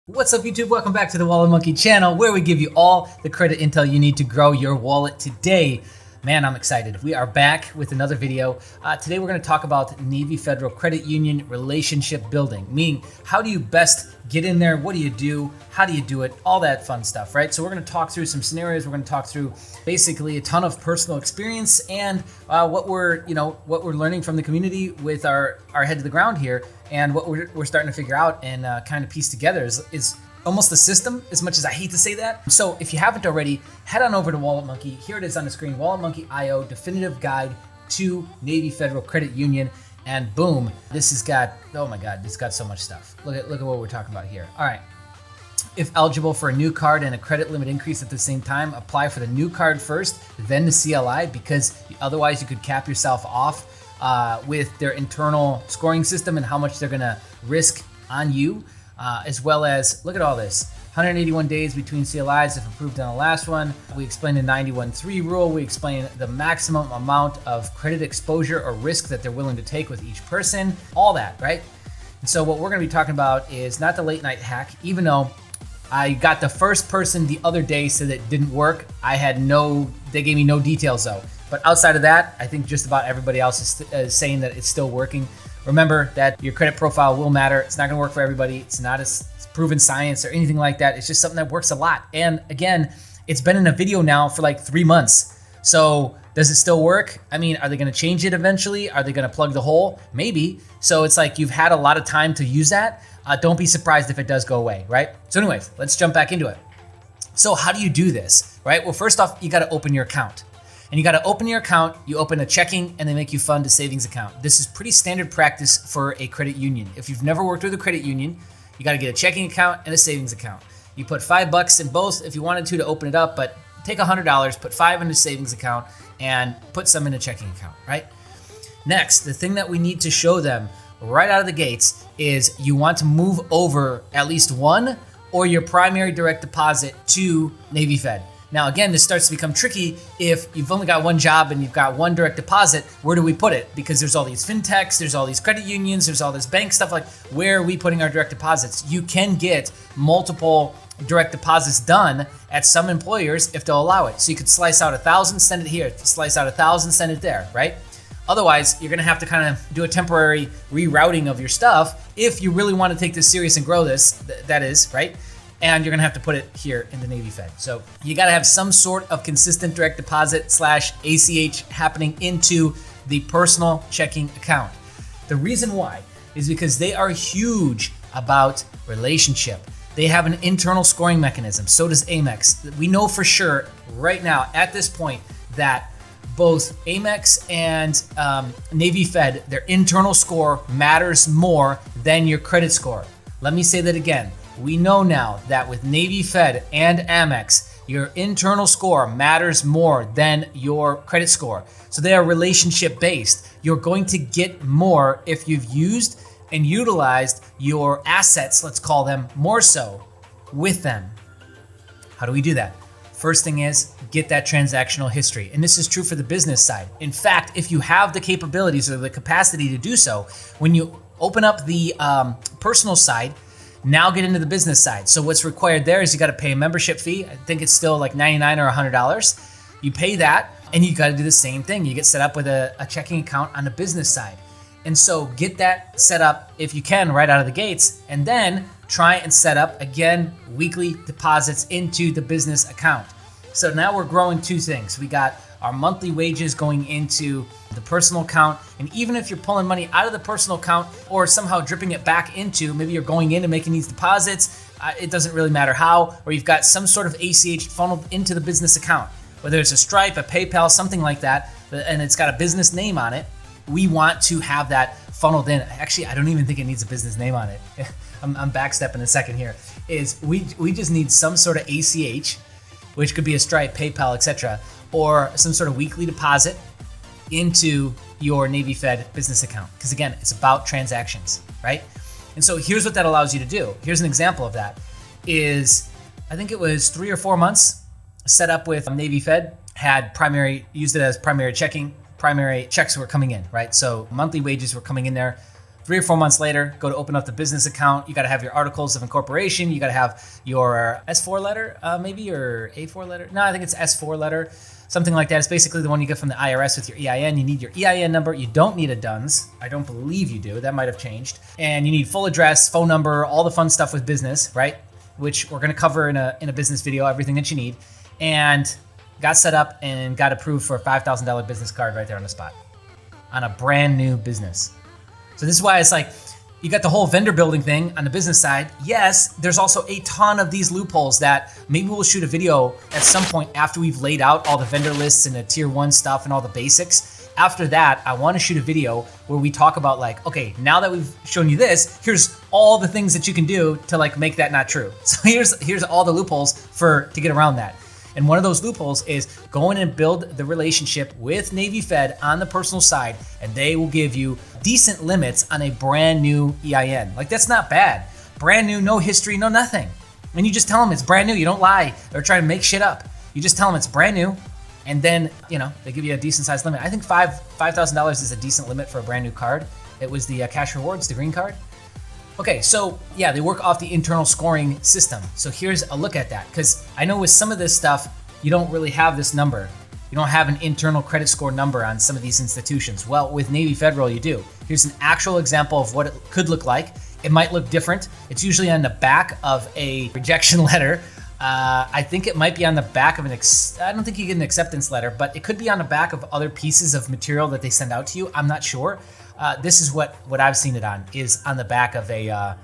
What's up YouTube? Welcome back to the Wallet Monkey channel where we give you all the credit intel you need to grow your wallet today. Man, I'm excited. We are back with another video. Today we're going to talk about Navy Federal Credit Union relationship building, meaning how do you best get in there? What do you do? How do you do it? All that fun stuff, right? So we're going to talk through some scenarios. We're going to talk through basically a ton of personal experience and what we're learning from the community with our head to the ground here, and what we're starting to figure out and kind of piece together is almost the system, as much as I hate to say that. So if you haven't already, head on over to Wallet Monkey. Here it is on the screen, Wallet Monkey IO, definitive guide to Navy Federal Credit Union. And boom, this has got, oh my God, it's got so much stuff. Look at what we're talking about here. All right. If eligible for a new card and a credit limit increase at the same time, apply for the new card first, then the CLI, because otherwise you could cap yourself off with their internal scoring system and how much they're gonna risk on you, as well as, look at all this, 181 days between CLIs if approved on the last one. We explain the 91.3 rule. We explain the maximum amount of credit exposure or risk that they're willing to take with each person, all that, right? And so what we're gonna be talking about is not the late night hack, even though I got the first person the other day said that it didn't work. They gave me no details though. But outside of that, I think just about everybody else is saying that it's still working. Remember that your credit profile will matter. It's not gonna work for everybody. It's not a proven science or anything like that. It's just something that works a lot. And again, it's been in a video now for like 3 months. So does it still work? I mean, are they gonna change it eventually? Are they gonna plug the hole? Maybe. So it's like you've had a lot of time to use that. Don't be surprised if it does go away, right? So anyways, let's jump back into it. So how do you do this, right? Well, first off, you gotta open your account. And you gotta open your account, you open a checking, and they make you fund a savings account. This is pretty standard practice for a credit union. If you've never worked with a credit union, you gotta get a checking account and a savings account. You put $5 in both if you wanted to open it up, but take $100, put $5 in a savings account, and put some in a checking account, right? Next, the thing that we need to show them right out of the gates is you want to move over at least one or your primary direct deposit to Navy Fed. Now, again, this starts to become tricky if you've only got one job and you've got one direct deposit. Where do we put it? Because there's all these fintechs, there's all these credit unions, there's all this bank stuff. Like, where are we putting our direct deposits? You can get multiple direct deposits done at some employers if they'll allow it. So you could slice out 1,000, send it here, slice out 1,000, send it there, right? Otherwise, you're gonna have to kind of do a temporary rerouting of your stuff if you really want to take this serious and grow this, that is, right? And you're gonna have to put it here in the Navy Fed. So you gotta have some sort of consistent direct deposit / ACH happening into the personal checking account. The reason why is because they are huge about relationship. They have an internal scoring mechanism. So does Amex. We know for sure right now at this point that both Amex and Navy Fed, their internal score matters more than your credit score. Let me say that again. We know now that with Navy Fed and Amex, your internal score matters more than your credit score. So they are relationship based. You're going to get more if you've used and utilized your assets, let's call them, more so with them. How do we do that? First thing is get that transactional history. And this is true for the business side. In fact, if you have the capabilities or the capacity to do so, when you open up the personal side, now get into the business side. So what's required there is you got to pay a membership fee. I think it's still like $99 or $100. You pay that and you got to do the same thing. You get set up with a checking account on the business side. And so get that set up if you can right out of the gates, and then try and set up again weekly deposits into the business account. So now we're growing two things. We got our monthly wages going into the personal account, and even if you're pulling money out of the personal account or somehow dripping it back into, maybe you're going in and making these deposits, it doesn't really matter how, or you've got some sort of ACH funneled into the business account, whether it's a Stripe, a PayPal, something like that, and it's got a business name on it. We want to have that funneled in. Actually, I don't even think it needs a business name on it. I'm backstepping a second here. We just need some sort of ACH, which could be a Stripe, PayPal, etc., or some sort of weekly deposit into your Navy Fed business account. Because again, it's about transactions, right? And so here's what that allows you to do. Here's an example of that. I think it was 3 or 4 months set up with Navy Fed, used it as primary checking. Primary checks were coming in, right? So monthly wages were coming in there 3 or 4 months later, go to open up the business account. You got to have your articles of incorporation. You got to have your S4 letter, maybe, or A4 letter. No, I think it's S4 letter, something like that. It's basically the one you get from the IRS with your EIN. You need your EIN number. You don't need a DUNS. I don't believe you do. That might have changed. And you need full address, phone number, all the fun stuff with business, right? Which we're going to cover in a business video, everything that you need. And got set up and got approved for a $5,000 business card right there on the spot on a brand new business. So this is why it's like, you got the whole vendor building thing on the business side. Yes, there's also a ton of these loopholes that maybe we'll shoot a video at some point after we've laid out all the vendor lists and the tier 1 stuff and all the basics. After that, I want to shoot a video where we talk about like, okay, now that we've shown you this, here's all the things that you can do to like make that not true. So here's all the loopholes to get around that. And one of those loopholes is go in and build the relationship with Navy Fed on the personal side, and they will give you decent limits on a brand new EIN. Like, that's not bad. Brand new, no history, no nothing. And you just tell them it's brand new. You don't lie or try to make shit up. You just tell them it's brand new, and then, they give you a decent sized limit. I think $5,000 is a decent limit for a brand new card. It was the cash rewards, the green card. Okay, so yeah, they work off the internal scoring system. So here's a look at that, because I know with some of this stuff, you don't really have this number. You don't have an internal credit score number on some of these institutions. Well, with Navy Federal, you do. Here's an actual example of what it could look like. It might look different. It's usually on the back of a rejection letter. I think it might be on the back of I don't think you get an acceptance letter, but it could be on the back of other pieces of material that they send out to you. I'm not sure. This is what I've seen it on, is on the back of a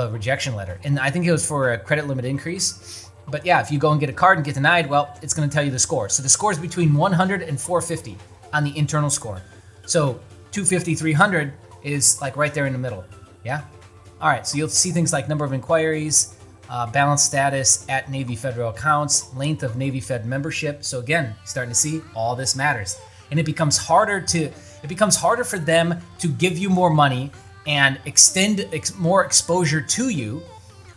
rejection letter. And I think it was for a credit limit increase. But yeah, if you go and get a card and get denied, well, it's going to tell you the score. So the score is between 100 and 450 on the internal score. So 250, 300 is like right there in the middle. Yeah. All right. So you'll see things like number of inquiries, balance status at Navy Federal accounts, length of Navy Fed membership. So again, starting to see all this matters. And it becomes harder for them to give you more money and extend more exposure to you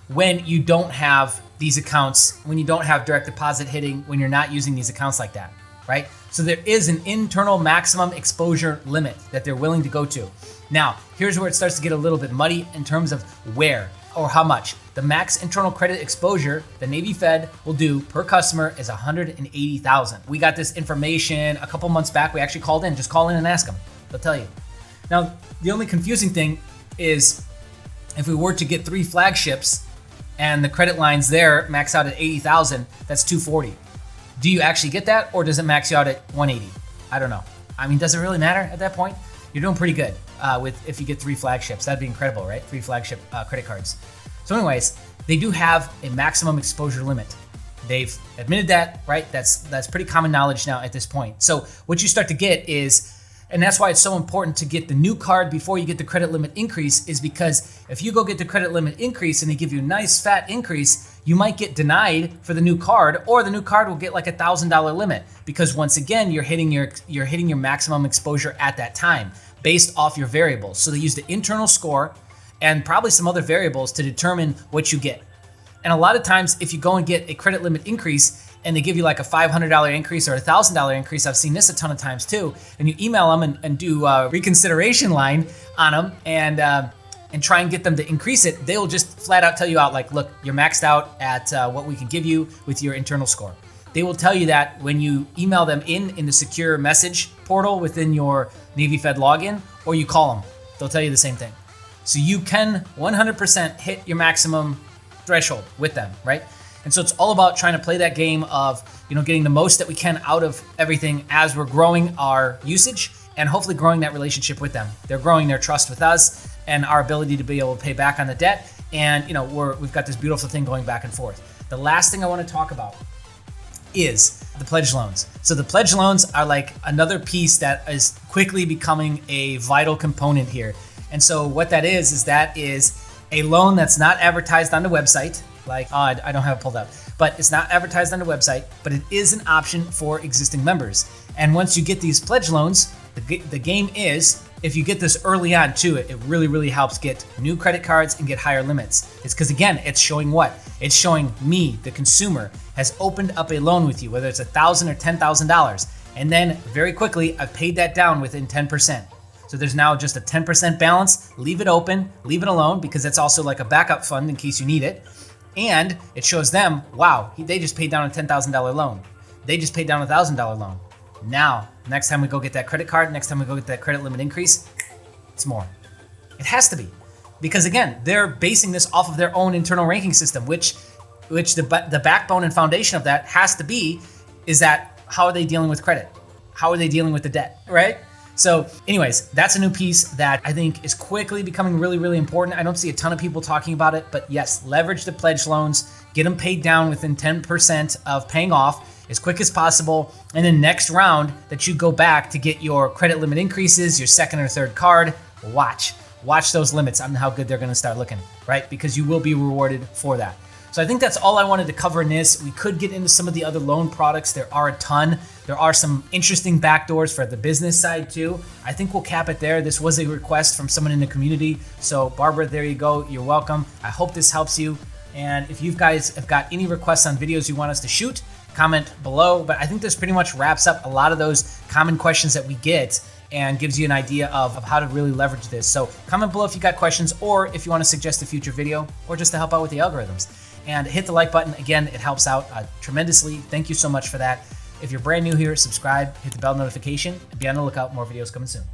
when you don't have these accounts, when you don't have direct deposit hitting, when you're not using these accounts like that, right? So there is an internal maximum exposure limit that they're willing to go to. Now, here's where it starts to get a little bit muddy in terms of where or how much. The max internal credit exposure the Navy Fed will do per customer is $180,000. We got this information a couple months back. We actually called in. Just call in and ask them. They'll tell you. Now, the only confusing thing is if we were to get 3 flagships and the credit lines there max out at $80,000, that's $240. Do you actually get that, or does it max you out at $180? I don't know. I mean, does it really matter at that point? You're doing pretty good if you get 3 flagships. That'd be incredible, right? 3 flagship credit cards. So anyways, they do have a maximum exposure limit. They've admitted that, right? That's pretty common knowledge now at this point. So what you start to get is, and that's why it's so important to get the new card before you get the credit limit increase, is because if you go get the credit limit increase and they give you a nice fat increase, you might get denied for the new card, or the new card will get like a $1,000 limit, because once again, you're hitting your maximum exposure at that time based off your variables. So they use the internal score and probably some other variables to determine what you get. And a lot of times, if you go and get a credit limit increase and they give you like a $500 increase or a $1,000 increase, I've seen this a ton of times too, and you email them and do a reconsideration line on them and try and get them to increase it, they will just flat out tell you out like, look, you're maxed out at what we can give you with your internal score. They will tell you that when you email them in the secure message portal within your Navy Fed login, or you call them, they'll tell you the same thing. So you can 100% hit your maximum threshold with them, right? And so it's all about trying to play that game of, getting the most that we can out of everything as we're growing our usage and hopefully growing that relationship with them. They're growing their trust with us and our ability to be able to pay back on the debt. And, we've got this beautiful thing going back and forth. The last thing I want to talk about is the pledge loans. So the pledge loans are like another piece that is quickly becoming a vital component here. And so what that is a loan that's not advertised on the website. I don't have it pulled up, but it's not advertised on the website, but it is an option for existing members. And once you get these pledge loans, the game is, if you get this early on too, it really, really helps get new credit cards and get higher limits. It's because, again, it's showing what? It's showing me, the consumer, has opened up a loan with you, whether it's $1,000 or $10,000. And then very quickly, I've paid that down within 10%. So there's now just a 10% balance. Leave it open, leave it alone, because it's also like a backup fund in case you need it. And it shows them, wow, they just paid down a $10,000 loan. They just paid down a $1,000 loan. Now, next time we go get that credit card, next time we go get that credit limit increase, it's more. It has to be. Because again, they're basing this off of their own internal ranking system, which the backbone and foundation of that has to be is that how are they dealing with credit? How are they dealing with the debt, right? So anyways, that's a new piece that I think is quickly becoming really, really important. I don't see a ton of people talking about it, but yes, leverage the pledge loans, get them paid down within 10% of paying off as quick as possible. And then next round that you go back to get your credit limit increases, your second or third card, watch those limits on how good they're gonna start looking, right? Because you will be rewarded for that. So I think that's all I wanted to cover in this. We could get into some of the other loan products. There are a ton. There are some interesting backdoors for the business side too. I think we'll cap it there. This was a request from someone in the community. So Barbara, there you go. You're welcome. I hope this helps you. And if you guys have got any requests on videos you want us to shoot, comment below. But I think this pretty much wraps up a lot of those common questions that we get and gives you an idea of how to really leverage this. So comment below if you got questions, or if you want to suggest a future video, or just to help out with the algorithms. And hit the like button. Again, it helps out tremendously. Thank you so much for that. If you're brand new here, subscribe, hit the bell notification, and be on the lookout. More videos coming soon.